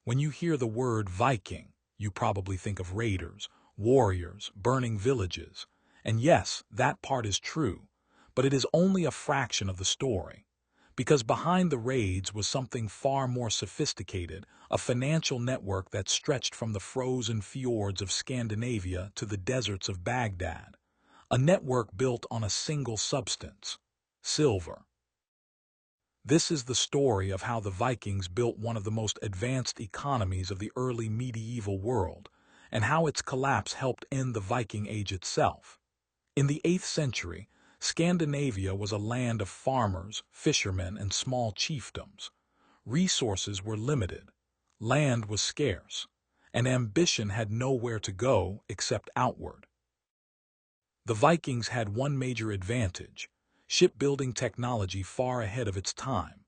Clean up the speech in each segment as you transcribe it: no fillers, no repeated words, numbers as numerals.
When you hear the word Viking, you probably think of raiders, warriors, burning villages. And yes, that part is true, but it is only a fraction of the story. Because behind the raids was something far more sophisticated, a financial network that stretched from the frozen fjords of Scandinavia to the deserts of Baghdad. A network built on a single substance: silver. This is the story of how the Vikings built one of the most advanced economies of the early medieval world, and how its collapse helped end the Viking Age itself. In the 8th century, Scandinavia was a land of farmers, fishermen, and small chiefdoms. Resources were limited, land was scarce, and ambition had nowhere to go except outward. The Vikings had one major advantage: shipbuilding technology far ahead of its time.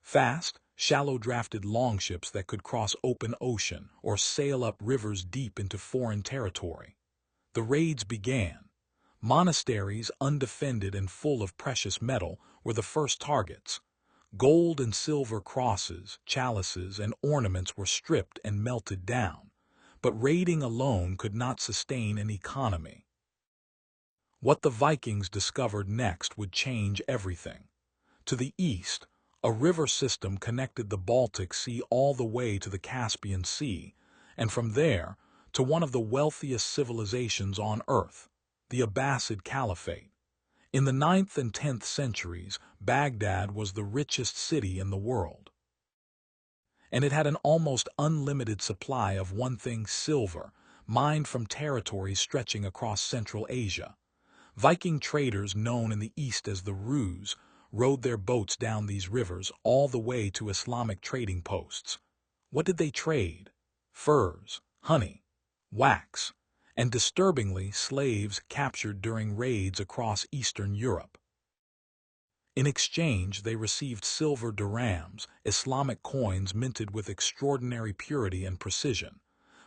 Fast, shallow-drafted longships that could cross open ocean or sail up rivers deep into foreign territory. The raids began. Monasteries, undefended and full of precious metal, were the first targets. Gold and silver crosses, chalices, and ornaments were stripped and melted down. But raiding alone could not sustain an economy. What the Vikings discovered next would change everything. To the east, a river system connected the Baltic Sea all the way to the Caspian Sea, and from there to one of the wealthiest civilizations on Earth, the Abbasid Caliphate. In the 9th and 10th centuries, Baghdad was the richest city in the world. And it had an almost unlimited supply of one thing: silver, mined from territories stretching across Central Asia. Viking traders, known in the East as the Rus, rowed their boats down these rivers all the way to Islamic trading posts. What did they trade? Furs, honey, wax, and disturbingly, slaves captured during raids across Eastern Europe. In exchange, they received silver dirhams, Islamic coins minted with extraordinary purity and precision.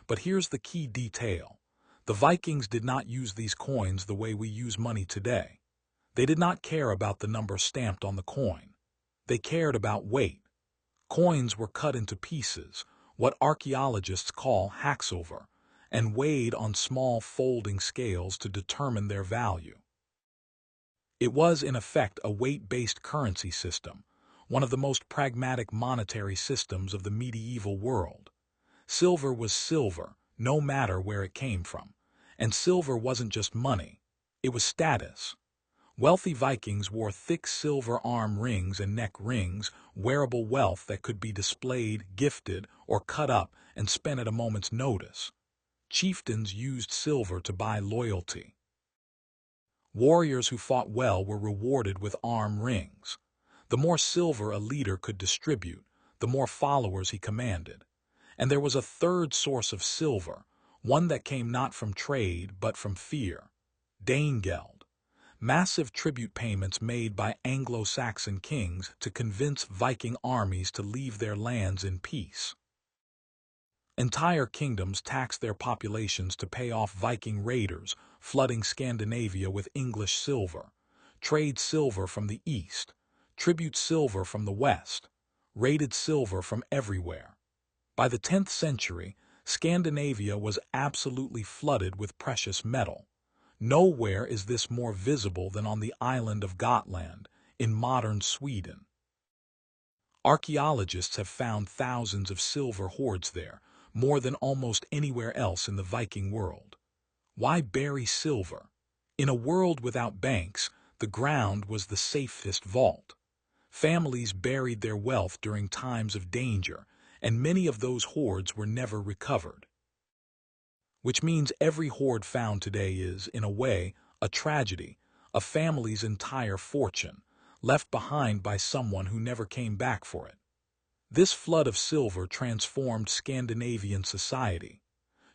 But here's the key detail. The Vikings did not use these coins the way we use money today. They did not care about the number stamped on the coin. They cared about weight. Coins were cut into pieces, what archaeologists call Hacksilver, and weighed on small folding scales to determine their value. It was, in effect, a weight-based currency system, one of the most pragmatic monetary systems of the medieval world. Silver was silver, no matter where it came from. And silver wasn't just money, it was status. Wealthy Vikings wore thick silver arm rings and neck rings, wearable wealth that could be displayed, gifted, or cut up and spent at a moment's notice. Chieftains used silver to buy loyalty. Warriors who fought well were rewarded with arm rings. The more silver a leader could distribute, the more followers he commanded. And there was a third source of silver, one that came not from trade but from fear: Danegeld. Massive tribute payments made by Anglo-Saxon kings to convince Viking armies to leave their lands in peace. Entire kingdoms taxed their populations to pay off Viking raiders, flooding Scandinavia with English silver. Trade silver from the east, tribute silver from the west, raided silver from everywhere. By the 10th century, Scandinavia was absolutely flooded with precious metal. Nowhere is this more visible than on the island of Gotland, in modern Sweden. Archaeologists have found thousands of silver hoards there, more than almost anywhere else in the Viking world. Why bury silver? In a world without banks, the ground was the safest vault. Families buried their wealth during times of danger, and many of those hoards were never recovered. Which means every hoard found today is, in a way, a tragedy, a family's entire fortune, left behind by someone who never came back for it. This flood of silver transformed Scandinavian society.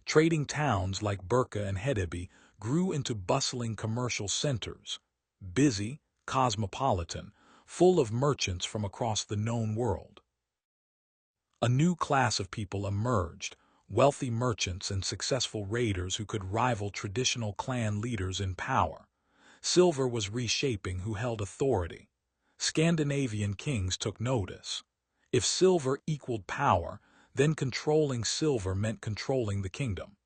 Trading towns like Birka and Hedeby grew into bustling commercial centers, busy, cosmopolitan, full of merchants from across the known world. A new class of people emerged, wealthy merchants and successful raiders who could rival traditional clan leaders in power. Silver was reshaping who held authority. Scandinavian kings took notice. If silver equaled power, Then controlling silver meant controlling the kingdom.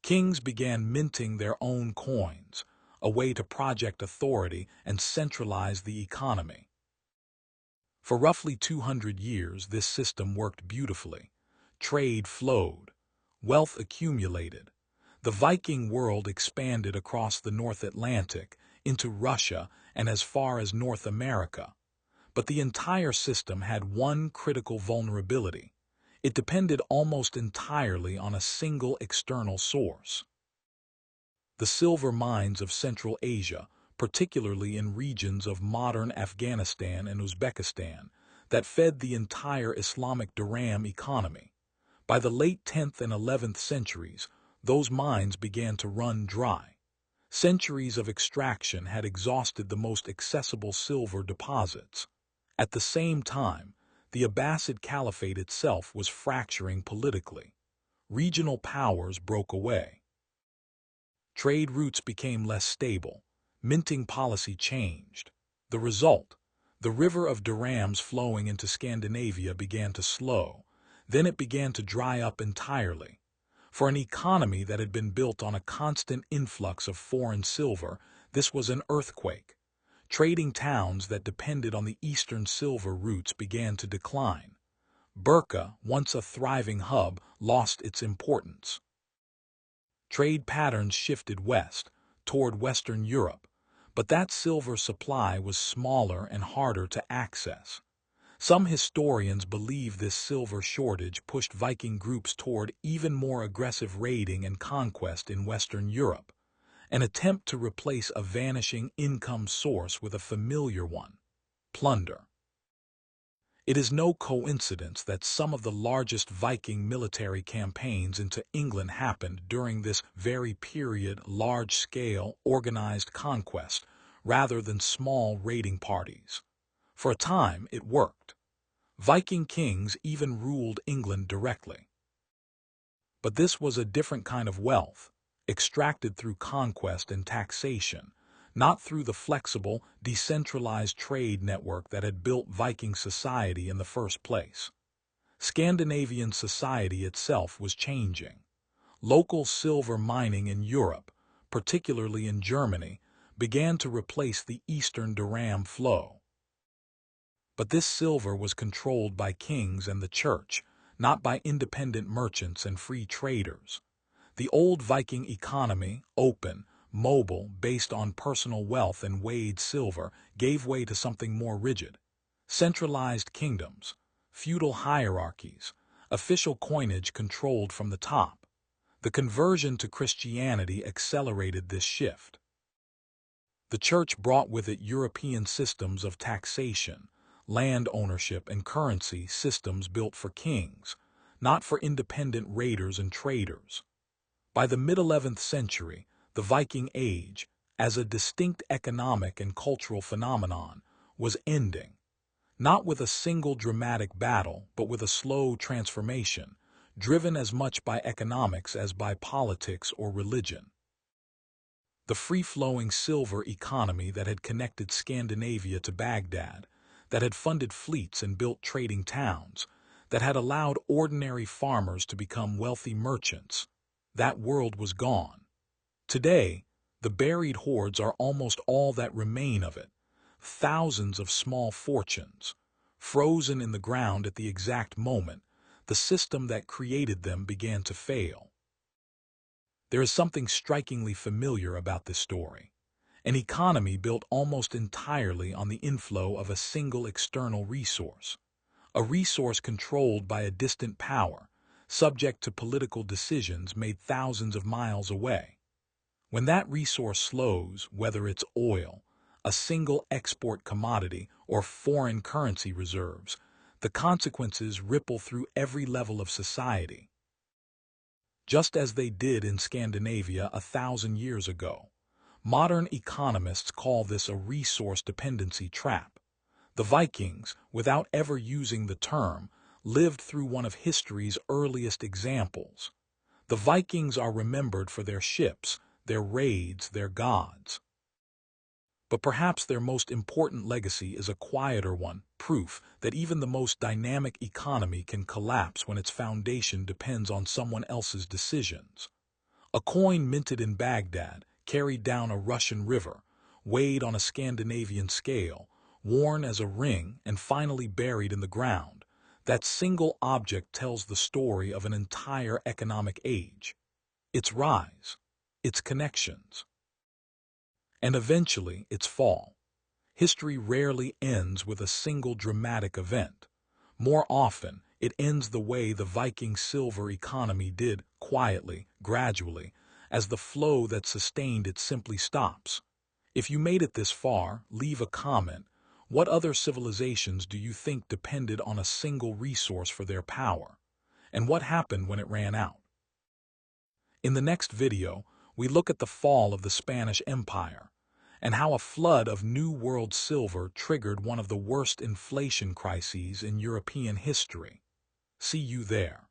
Kings began minting their own coins, a way to project authority and centralize the economy. For roughly 200 years, this system worked beautifully. Trade flowed, wealth accumulated. The Viking world expanded across the North Atlantic, into Russia, and as far as North America. But the entire system had one critical vulnerability. It depended almost entirely on a single external source. The silver mines of Central Asia, particularly in regions of modern Afghanistan and Uzbekistan, that fed the entire Islamic dirham economy. By the late 10th and 11th centuries, those mines began to run dry. Centuries of extraction had exhausted the most accessible silver deposits. At the same time, the Abbasid Caliphate itself was fracturing politically. Regional powers broke away. Trade routes became less stable. Minting policy changed. The result, the river of dirhams flowing into Scandinavia began to slow. Then it began to dry up entirely. For an economy that had been built on a constant influx of foreign silver, this was an earthquake. Trading towns that depended on the eastern silver routes began to decline. Burqa, once a thriving hub, lost its importance. Trade patterns shifted west, toward Western Europe, but that silver supply was smaller and harder to access. Some historians believe this silver shortage pushed Viking groups toward even more aggressive raiding and conquest in Western Europe, an attempt to replace a vanishing income source with a familiar one: plunder. It is no coincidence that some of the largest Viking military campaigns into England happened during this very period: large-scale, organized conquest, rather than small raiding parties. For a time, it worked. Viking kings even ruled England directly. But this was a different kind of wealth, extracted through conquest and taxation, not through the flexible, decentralized trade network that had built Viking society in the first place. Scandinavian society itself was changing. Local silver mining in Europe, particularly in Germany, began to replace the eastern dirham flow. But this silver was controlled by kings and the church, not by independent merchants and free traders. The old Viking economy, open, mobile, based on personal wealth and weighed silver, gave way to something more rigid. Centralized kingdoms, feudal hierarchies, official coinage controlled from the top. The conversion to Christianity accelerated this shift. The church brought with it European systems of taxation, land ownership, and currency systems built for kings, not for independent raiders and traders. By the mid-11th century, the Viking Age, as a distinct economic and cultural phenomenon, was ending, not with a single dramatic battle, but with a slow transformation, driven as much by economics as by politics or religion. The free-flowing silver economy that had connected Scandinavia to Baghdad, that had funded fleets and built trading towns, that had allowed ordinary farmers to become wealthy merchants, that world was gone. Today, the buried hoards are almost all that remain of it, thousands of small fortunes, frozen in the ground at the exact moment the system that created them began to fail. There is something strikingly familiar about this story. An economy built almost entirely on the inflow of a single external resource, a resource controlled by a distant power, subject to political decisions made thousands of miles away. When that resource slows, whether it's oil, a single export commodity, or foreign currency reserves, the consequences ripple through every level of society. Just as they did in Scandinavia 1,000 years ago. Modern economists call this a resource dependency trap. The Vikings, without ever using the term, lived through one of history's earliest examples. The Vikings are remembered for their ships, their raids, their gods. But perhaps their most important legacy is a quieter one, proof that even the most dynamic economy can collapse when its foundation depends on someone else's decisions. A coin minted in Baghdad, carried down a Russian river, weighed on a Scandinavian scale, worn as a ring and finally buried in the ground. That single object tells the story of an entire economic age, its rise, its connections, and eventually its fall. History rarely ends with a single dramatic event. More often, it ends the way the Viking silver economy did, quietly, gradually, as the flow that sustained it simply stops. If you made it this far, leave a comment. What other civilizations do you think depended on a single resource for their power? And what happened when it ran out? In the next video, we look at the fall of the Spanish Empire and how a flood of New World silver triggered one of the worst inflation crises in European history. See you there.